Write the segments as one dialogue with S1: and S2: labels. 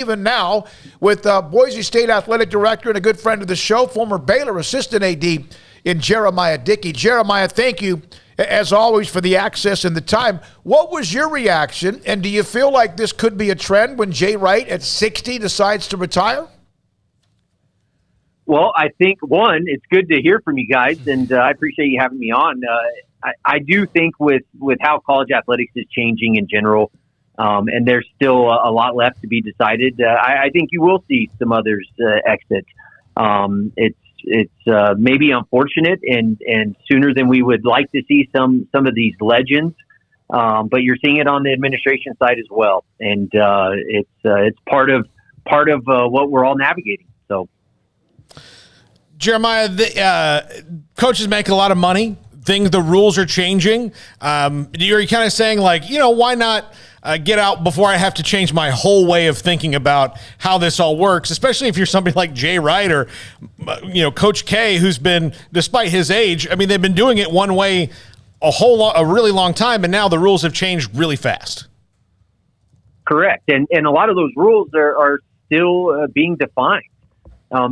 S1: even now with Boise State Athletic Director and a good friend of the show, former Baylor assistant AD in Jeramiah Dickey. Jeremiah, thank you, as always, for the access and the time. What was your reaction, and do you feel like this could be a trend when Jay Wright at 60 decides to retire?
S2: Well, I think, one, it's good to hear from you guys, and I appreciate you having me on. I do think with how college athletics is changing in general, and there's still a lot left to be decided, I think you will see some others exit. It's maybe unfortunate and sooner than we would like to see some of these legends, but you're seeing it on the administration side as well, and it's part of what we're all navigating. So,
S3: Jeremiah, coaches make a lot of money. The rules are changing. You're kind of saying, like, why not get out before I have to change my whole way of thinking about how this all works, especially if you're somebody like Jay Wright or, Coach K, who's been, despite his age, I mean, they've been doing it one way a really long time, and now the rules have changed really fast.
S2: Correct. And a lot of those rules are still being defined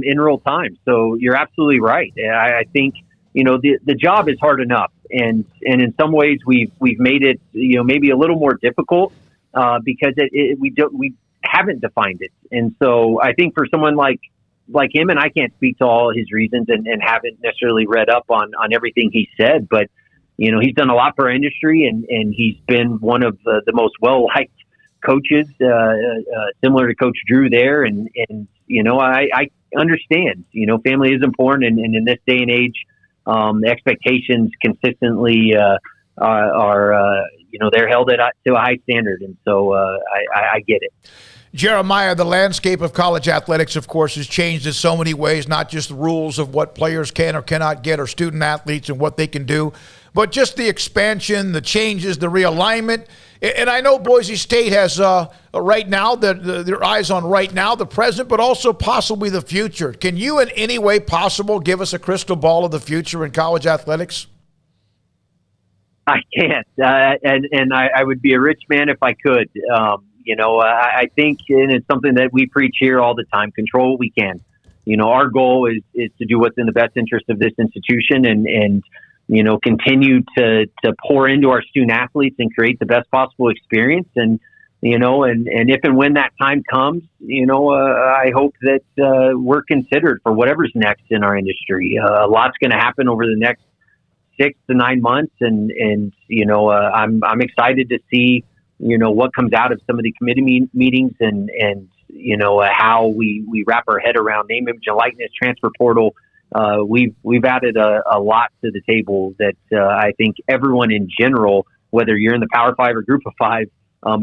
S2: in real time. So you're absolutely right. I think, the job is hard enough, and in some ways we've made it, maybe a little more difficult because we haven't defined it. And so I think for someone like him, and I can't speak to all his reasons and haven't necessarily read up on everything he said, but he's done a lot for our industry, and he's been one of the most well-liked coaches, similar to Coach Drew there. And I understand, family is important, and in this day and age, the expectations consistently are they're held to a high standard. And so I get it.
S1: Jeremiah, the landscape of college athletics, of course, has changed in so many ways, not just the rules of what players can or cannot get or student athletes and what they can do, but just the expansion, the changes, the realignment. And I know Boise State has right now, their eyes on right now, the present, but also possibly the future. Can you in any way possible give us a crystal ball of the future in college athletics?
S2: I can't, and I would be a rich man if I could. I think, and it's something that we preach here all the time, control what we can. Our goal is to do what's in the best interest of this institution and continue to pour into our student athletes and create the best possible experience. And if and when that time comes, I hope that we're considered for whatever's next in our industry. A lot's going to happen over the next 6 to 9 months, and I'm excited to see what comes out of some of the committee meetings and how we wrap our head around name, image, and likeness, transfer portal. We've added a lot to the table that I think everyone in general, whether you're in the Power 5 or Group of 5,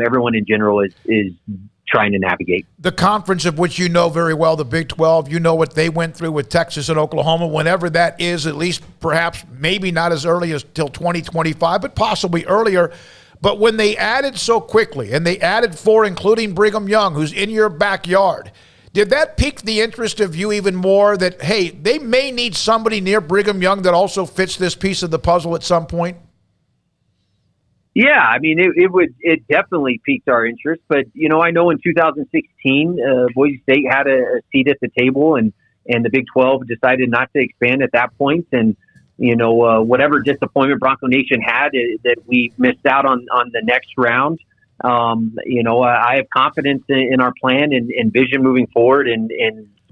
S2: everyone in general is trying to navigate.
S1: The conference of which you know very well, the Big 12, what they went through with Texas and Oklahoma, whenever that is, at least perhaps maybe not as early as till 2025, but possibly earlier. But when they added so quickly, and they added 4, including Brigham Young, who's in your backyard, did that pique the interest of you even more that, hey, they may need somebody near Brigham Young that also fits this piece of the puzzle at some point?
S2: Yeah, I mean, it definitely piqued our interest. But, I know in 2016, Boise State had a seat at the table, and the Big 12 decided not to expand at that point. And, whatever disappointment Bronco Nation had that we missed out on the next round, I have confidence in our plan and vision moving forward and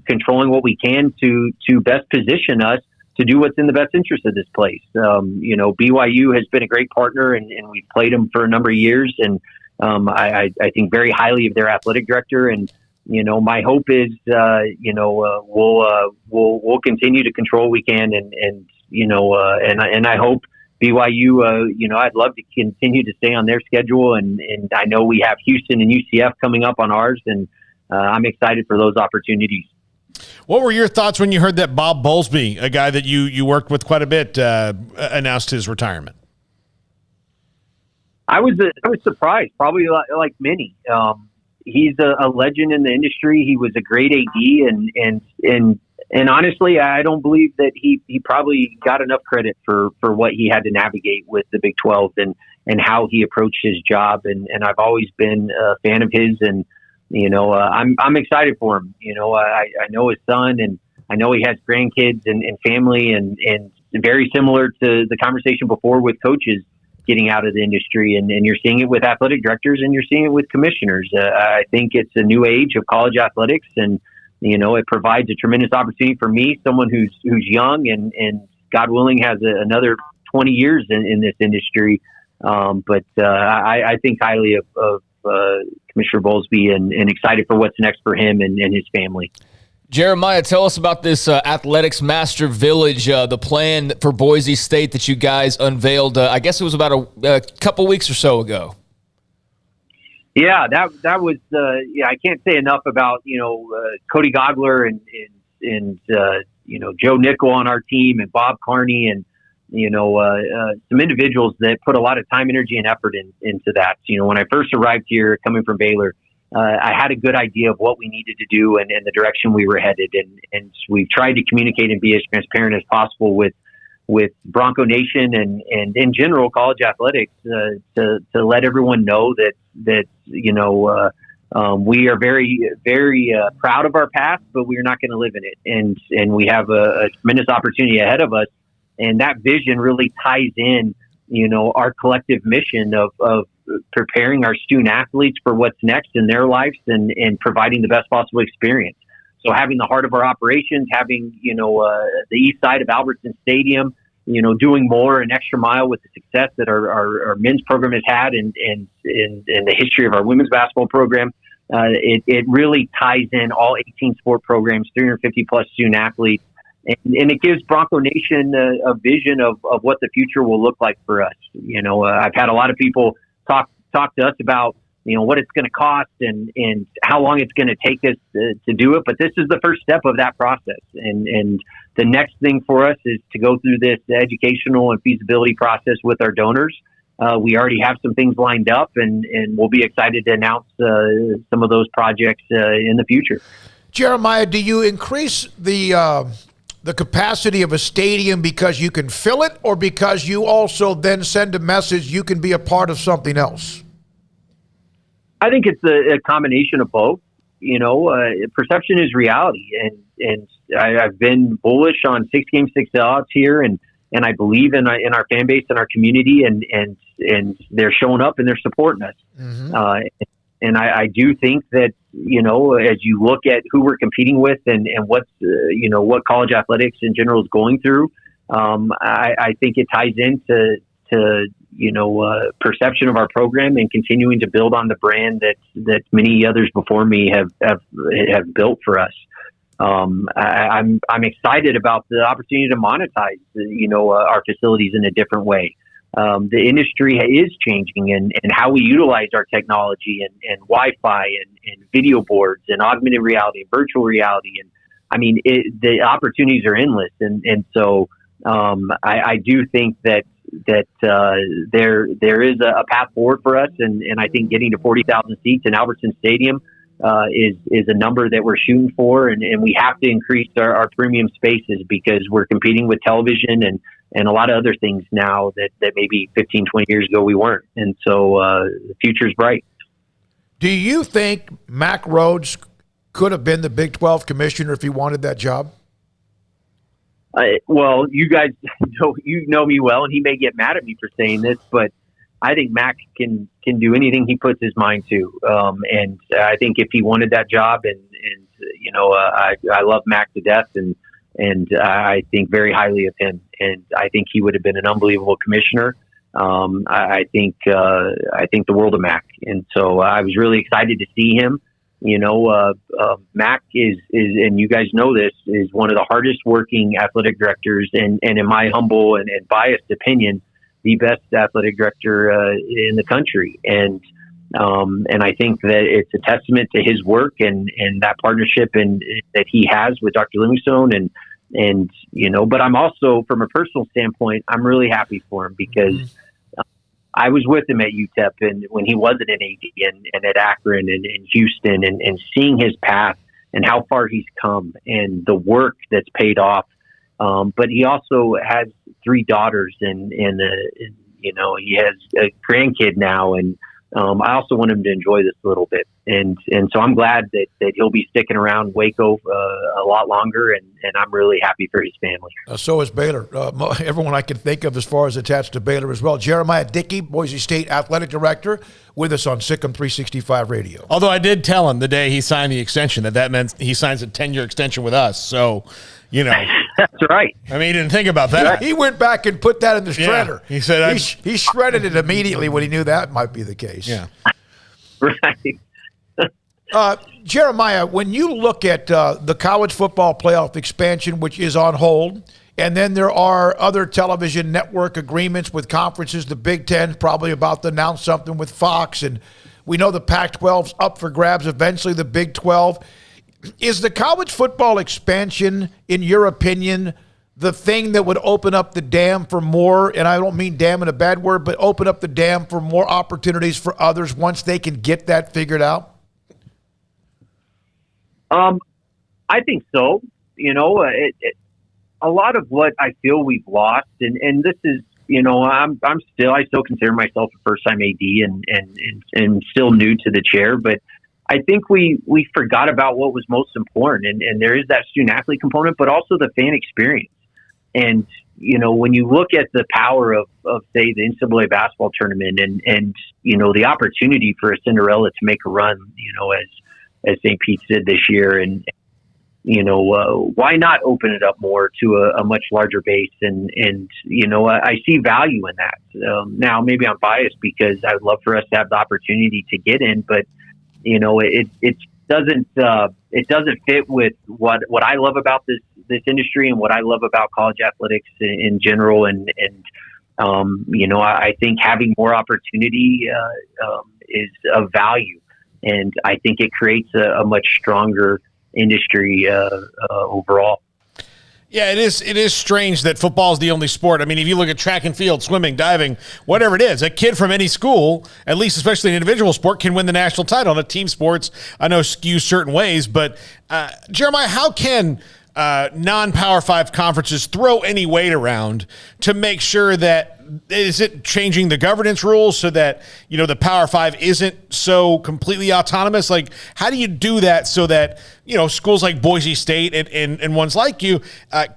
S2: controlling what we can to best position us to do what's in the best interest of this place. BYU has been a great partner, and we've played them for a number of years, and I think very highly of their athletic director. And my hope is we'll continue to control what we can, and I hope BYU, I'd love to continue to stay on their schedule, and I know we have Houston and UCF coming up on ours, and I'm excited for those opportunities.
S3: What were your thoughts when you heard that Bob Bowlesby, a guy that you worked with quite a bit, announced his retirement?
S2: I was surprised, probably like many. He's a legend in the industry. He was a great AD, and honestly, I don't believe that he probably got enough credit for what he had to navigate with the Big 12 and how he approached his job. And I've always been a fan of his, and I'm excited for him. I know his son, and I know he has grandkids and family, and very similar to the conversation before with coaches getting out of the industry, and you're seeing it with athletic directors, and you're seeing it with commissioners. I think it's a new age of college athletics, and it provides a tremendous opportunity for me, someone who's young and God willing has another 20 years in this industry. But I think highly of Commissioner Bowlesby and excited for what's next for him and his family.
S4: Jeremiah, tell us about this Athletics Master Village, the plan for Boise State that you guys unveiled. I guess it was about a couple weeks or so ago.
S2: Yeah, that was. I can't say enough about Cody Gogler and Joe Nickel on our team, and Bob Carney, and some individuals that put a lot of time, energy, and effort into that. When I first arrived here, coming from Baylor, I had a good idea of what we needed to do and the direction we were headed, and we've tried to communicate and be as transparent as possible with Bronco Nation and in general college athletics to let everyone know that we are very, very proud of our past, but we're not going to live in it, and we have a tremendous opportunity ahead of us, and that vision really ties in our collective mission of preparing our student athletes for what's next in their lives and providing the best possible experience. So having the heart of our operations, having, the east side of Albertson Stadium, doing more an extra mile with the success that our men's program has had and the history of our women's basketball program. It really ties in all 18 sport programs, 350 plus student athletes. And it gives Bronco Nation a vision of what the future will look like for us. I've had a lot of people talk to us about what it's going to cost and how long it's going to take us to do it. But this is the first step of that process. And the next thing for us is to go through this educational and feasibility process with our donors. We already have some things lined up, and we'll be excited to announce some of those projects in the future.
S1: Jeremiah, do you increase the capacity of a stadium because you can fill it, or because you also then send a message you can be a part of something else?
S2: I think it's a combination of both. Perception is reality, and I've been bullish on 6 game 6 odds here, and I believe in our fan base and our community, and they're showing up and they're supporting us. Mm-hmm. And I do think that as you look at who we're competing with and what's what college athletics in general is going through, I think it ties into perception of our program and continuing to build on the brand that many others before me have built for us. I'm excited about the opportunity to monetize our facilities in a different way. The industry is changing, and how we utilize our technology and Wi-Fi and video boards and augmented reality and virtual reality. And I mean, the opportunities are endless. And so I do think that there is a path forward for us. And I think getting to 40,000 seats in Albertson Stadium is a number that we're shooting for. And we have to increase our premium spaces because we're competing with television and a lot of other things now that maybe 15, 20 years ago we weren't. And so the future is bright.
S1: Do you think Mack Rhoades could have been the Big 12 commissioner if he wanted that job?
S2: Well, you guys know me well, and he may get mad at me for saying this, but I think Mack can do anything he puts his mind to. And I think if he wanted that job, I love Mack to death, and I think very highly of him. And I think he would have been an unbelievable commissioner. I think the world of Mack. And so I was really excited to see him. Mack is, and you guys know this, is one of the hardest working athletic directors, and in my humble and biased opinion, the best athletic director in the country. And I think that it's a testament to his work and that partnership and that he has with Dr. Livingstone but I'm also, from a personal standpoint, I'm really happy for him because I was with him at UTEP and when he wasn't in AD and at Akron and in Houston and seeing his path and how far he's come and the work that's paid off. But he also has 3 daughters and he has a grandkid now. And I also want him to enjoy this a little bit. And so I'm glad that he'll be sticking around Waco a lot longer, and I'm really happy for his family.
S1: So is Baylor. Everyone I can think of as far as attached to Baylor as well. Jeramiah Dickey, Boise State Athletic Director, with us on Sikkim 365 Radio.
S3: Although I did tell him the day he signed the extension that meant he signs a 10-year extension with us. So,
S2: That's right.
S3: I mean, he didn't think about that.
S1: He went back and put that in the shredder.
S3: He said
S1: he shredded it immediately when he knew that might be the case.
S3: Yeah.
S2: Right.
S1: Jeramiah, when you look at the college football playoff expansion, which is on hold, and then there are other television network agreements with conferences, the Big Ten probably about to announce something with Fox, and we know the Pac-12's up for grabs, eventually the Big 12. Is the college football expansion, in your opinion, the thing that would open up the dam for more, and I don't mean dam in a bad word, but open up the dam for more opportunities for others once they can get that figured out?
S2: I think so. A lot of what I feel we've lost, and this is, I still consider myself a first-time AD and still new to the chair, but I think we forgot about what was most important, and there is that student-athlete component, but also the fan experience. And, when you look at the power of say, the NCAA basketball tournament and the opportunity for a Cinderella to make a run, as St. Pete did this year, and why not open it up more to a much larger base? And I see value in that. Now, maybe I'm biased because I would love for us to have the opportunity to get in, but it doesn't fit with what I love about this industry and what I love about college athletics in general. And I think having more opportunity is of value, and I think it creates a much stronger industry overall.
S3: Yeah, it is strange that football is the only sport. I mean, if you look at track and field, swimming, diving, whatever it is, a kid from any school, at least especially an individual sport, can win the national title. And a team sports, I know, skew certain ways. But, Jeremiah, how can non-Power 5 conferences throw any weight around to make sure that, is it changing the governance rules so that, the Power 5 isn't so completely autonomous? Like, how do you do that so that, schools like Boise State and ones like you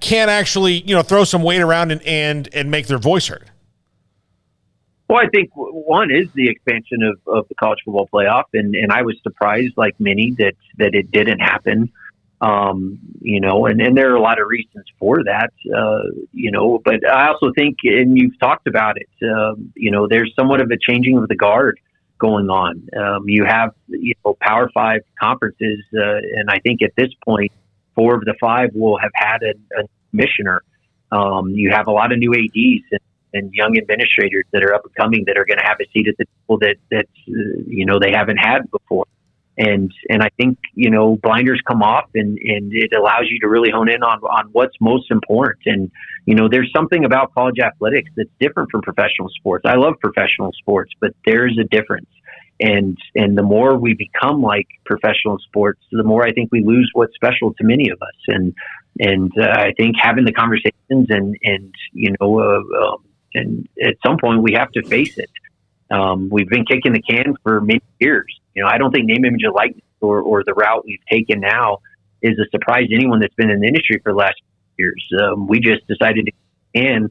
S3: can actually, throw some weight around and make their voice heard?
S2: Well, I think one is the expansion of the college football playoff. And I was surprised, like many, that it didn't happen. And there are a lot of reasons for that, but I also think, and you've talked about it, there's somewhat of a changing of the guard going on. You have, Power 5 conferences, and I think at this point, 4 of the 5 will have had a commissioner. You have a lot of new ADs and young administrators that are up and coming that are going to have a seat at the table that they haven't had before. And I think, blinders come off and it allows you to really hone in on what's most important. And, there's something about college athletics that's different from professional sports. I love professional sports, but there's a difference. And the more we become like professional sports, the more I think we lose what's special to many of us. And I think having the conversations and at some point we have to face it. We've been kicking the can for many years. I don't think name, image, and likeness or the route we've taken now is a surprise to anyone that's been in the industry for the last years. We just decided to, and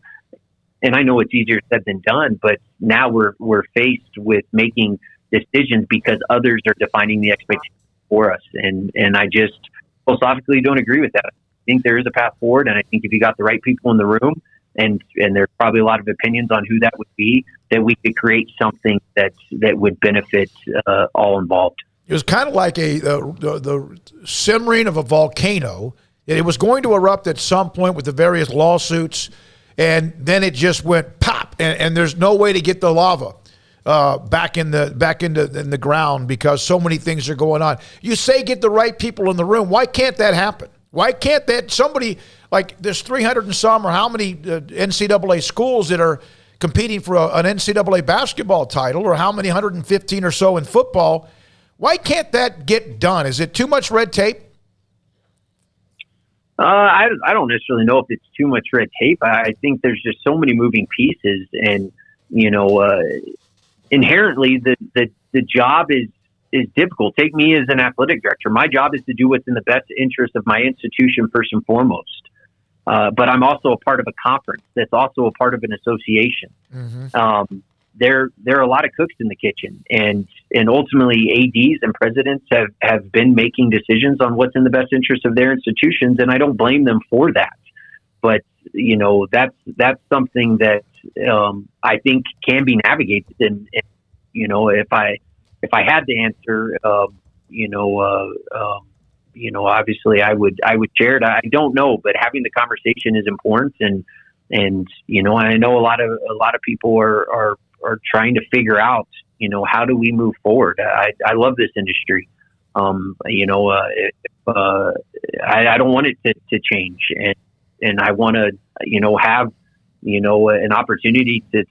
S2: I know it's easier said than done, but now we're faced with making decisions because others are defining the expectations for us. And I just philosophically don't agree with that. I think there is a path forward, and I think if you got the right people in the room, and there's probably a lot of opinions on who that would be, that we could create something that would benefit all involved.
S1: It was kind of like the simmering of a volcano. It was going to erupt at some point with the various lawsuits, and then it just went pop, and there's no way to get the lava back in the ground because so many things are going on. You say get the right people in the room. Why can't that happen? Why can't that somebody, like there's 300 and some or how many NCAA schools that are competing for an NCAA basketball title, or how many 115 or so in football? Why can't that get done? Is it too much red tape?
S2: I don't necessarily know if it's too much red tape. I think there's just so many moving pieces, and inherently the job is difficult. Take me as an athletic director. My job is to do what's in the best interest of my institution first and foremost. But I'm also a part of a conference that's also a part of an association. There are a lot of cooks in the kitchen, and ultimately ADs and presidents have been making decisions on what's in the best interest of their institutions, and I don't blame them for that. But that's something that I think can be navigated. And if I had the answer, obviously I would share it. I don't know, but having the conversation is important, and I know a lot of people are trying to figure out, how do we move forward? I love this industry. I don't want it to change, and I want to, have, an opportunity to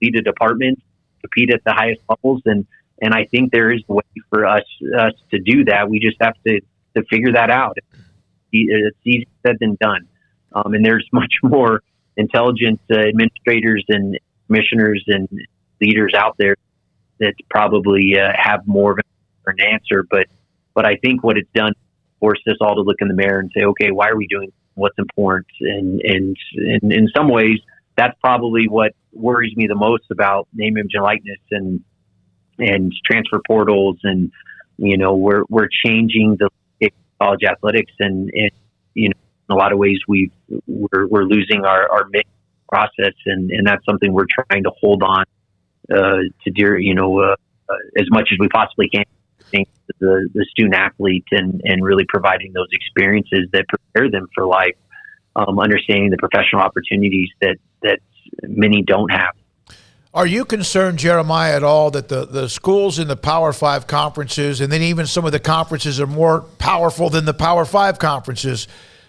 S2: lead a department, compete at the highest levels. And I think there is a way for us to do that. We just have to figure that out. It's easier said than done. And there's much more intelligent administrators and commissioners and leaders out there that probably have more of an answer. But I think what it's done forced us all to look in the mirror and say, okay, why are we doing what's important? And in some ways, that's probably what worries me the most about name, image, and likeness and transfer portals. And, we're changing the college athletics, and in a lot of ways we're losing our mission process. And that's something we're trying to hold on to dear, as much as we possibly can. The student athlete and really providing those experiences that prepare them for life, understanding the professional opportunities that many don't have.
S1: Are you concerned, Jeremiah, at all that the schools in the Power 5 conferences, and then even some of the conferences are more powerful than the Power 5 conferences,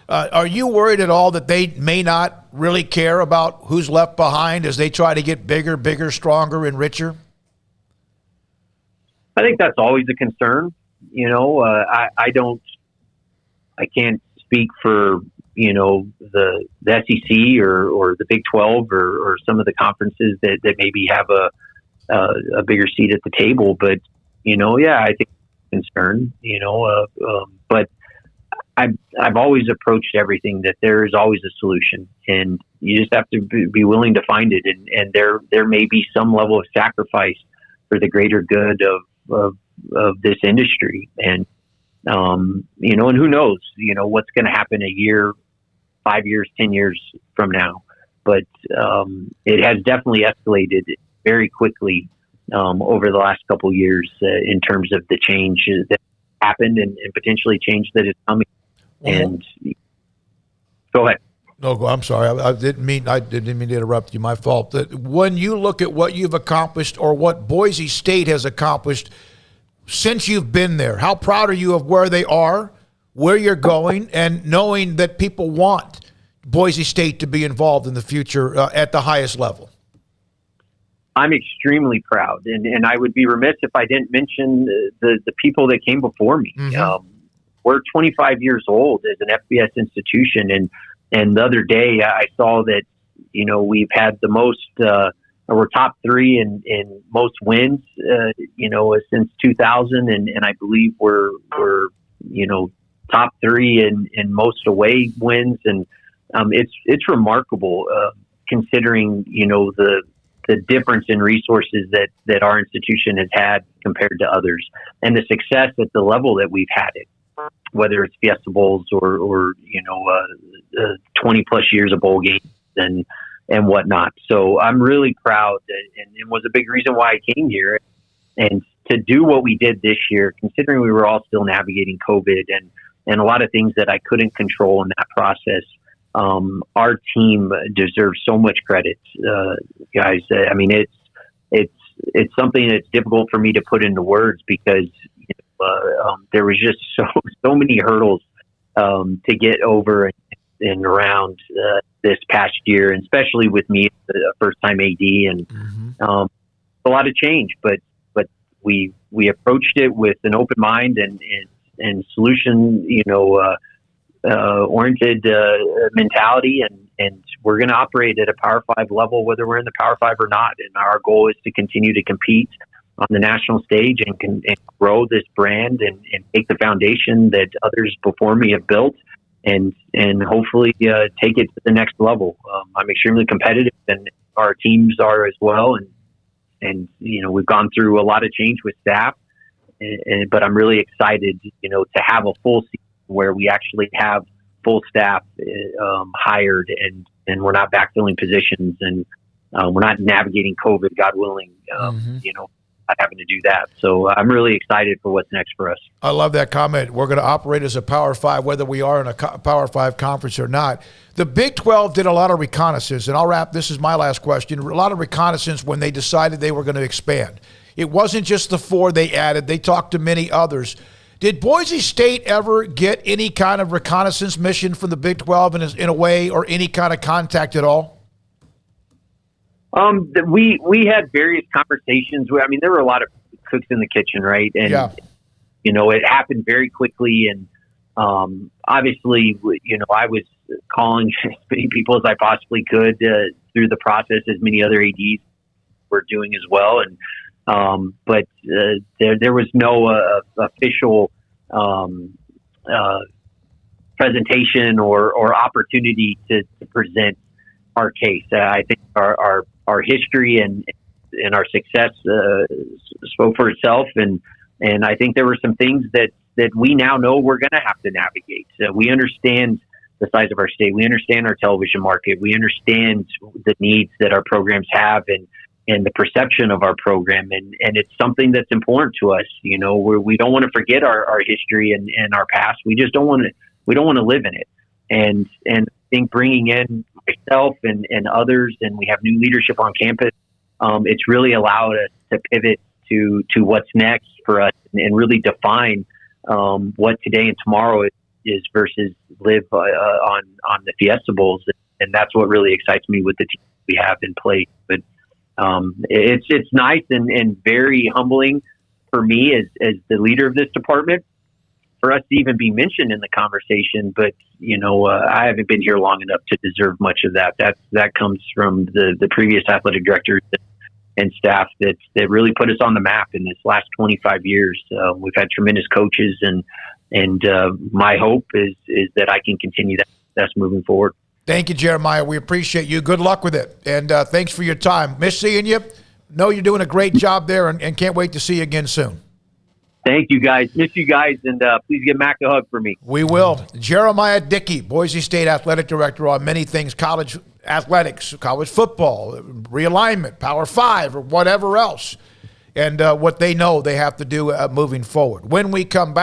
S1: are you worried at all that they may not really care about who's left behind as they try to get bigger, stronger, and richer?
S2: I think that's always a concern. I can't speak for, the SEC or the Big 12 or some of the conferences that maybe have a bigger seat at the table. But, I think it's a concern, but I've always approached everything that there is always a solution, and you just have to be willing to find it. And there may be some level of sacrifice for the greater good of this industry. And, and who knows, what's going to happen a year, 5 years, 10 years from now. But it has definitely escalated very quickly over the last couple of years in terms of the change that happened and potentially change that is coming. And go ahead.
S1: No, I'm sorry. I didn't mean to interrupt you. My fault. When you look at what you've accomplished or what Boise State has accomplished since you've been there, how proud are you of where they are, where you're going, and knowing that people want Boise State to be involved in the future at the highest level?
S2: I'm extremely proud, and I would be remiss if I didn't mention the people that came before me. Mm-hmm. We're 25 years old as an FBS institution, and the other day I saw that we've had the most. We're top 3 in most wins, since 2000, and I believe we're top 3 in most away wins, and it's remarkable considering the difference in resources that our institution has had compared to others, and the success at the level that we've had it, whether it's Fiesta Bowls or 20 plus years of bowl games and whatnot. So I'm really proud, and it was a big reason why I came here. And to do what we did this year, considering we were all still navigating COVID and a lot of things that I couldn't control in that process, our team deserves so much credit, guys. I mean, it's something that's difficult for me to put into words because there was just so many hurdles to get over and around this past year, and especially with me, the first time AD, and a lot of change. But we approached it with an open mind and solution, oriented mentality, and we're going to operate at a Power 5 level, whether we're in the Power 5 or not. And our goal is to continue to compete on the national stage and grow this brand and take the foundation that others before me have built and hopefully take it to the next level. I'm extremely competitive, and our teams are as well. And we've gone through a lot of change with staff, but I'm really excited, to have a full season where we actually have full staff hired and we're not backfilling positions and we're not navigating COVID, God willing, not having to do that. So I'm really excited for what's next for us.
S1: I love that comment. We're going to operate as a Power 5, whether we are in a Power 5 conference or not. The Big 12 did a lot of reconnaissance, and I'll wrap, this is my last question, a lot of reconnaissance when they decided they were going to expand. It wasn't just the 4 they added. They talked to many others. Did Boise State ever get any kind of reconnaissance mission from the Big 12 in a way, or any kind of contact at all?
S2: We had various conversations. There were a lot of cooks in the kitchen, right? And, it happened very quickly. And obviously, I was calling as many people as I possibly could through the process, as many other ADs were doing as well. And but there was no official presentation or opportunity to present our case. I think our history and our success spoke for itself, and I think there were some things that we now know we're going to have to navigate. So we understand the size of our state. We understand our television market. We understand the needs that our programs have and the perception of our program. And it's something that's important to us. We don't want to forget our history and our past. We just don't want to live in it. And I think bringing in myself and others, and we have new leadership on campus, it's really allowed us to pivot to what's next for us and really define what today and tomorrow is versus live on the Fiesta Bowls. And that's what really excites me with the team we have in place. But it's nice and very humbling for me as the leader of this department for us to even be mentioned in the conversation. But, I haven't been here long enough to deserve much of that. That comes from the previous athletic directors and staff that really put us on the map in this last 25 years. We've had tremendous coaches, and my hope is that I can continue that success moving forward.
S1: Thank you, Jeremiah. We appreciate you. Good luck with it. And thanks for your time. Miss seeing you. Know you're doing a great job there, and can't wait to see you again soon.
S2: Thank you, guys. Miss you guys, and please give Mac a hug for me.
S1: We will. Jeramiah Dickey, Boise State Athletic Director on many things, college athletics, college football, realignment, Power 5, or whatever else, and what they know they have to do moving forward. When we come back,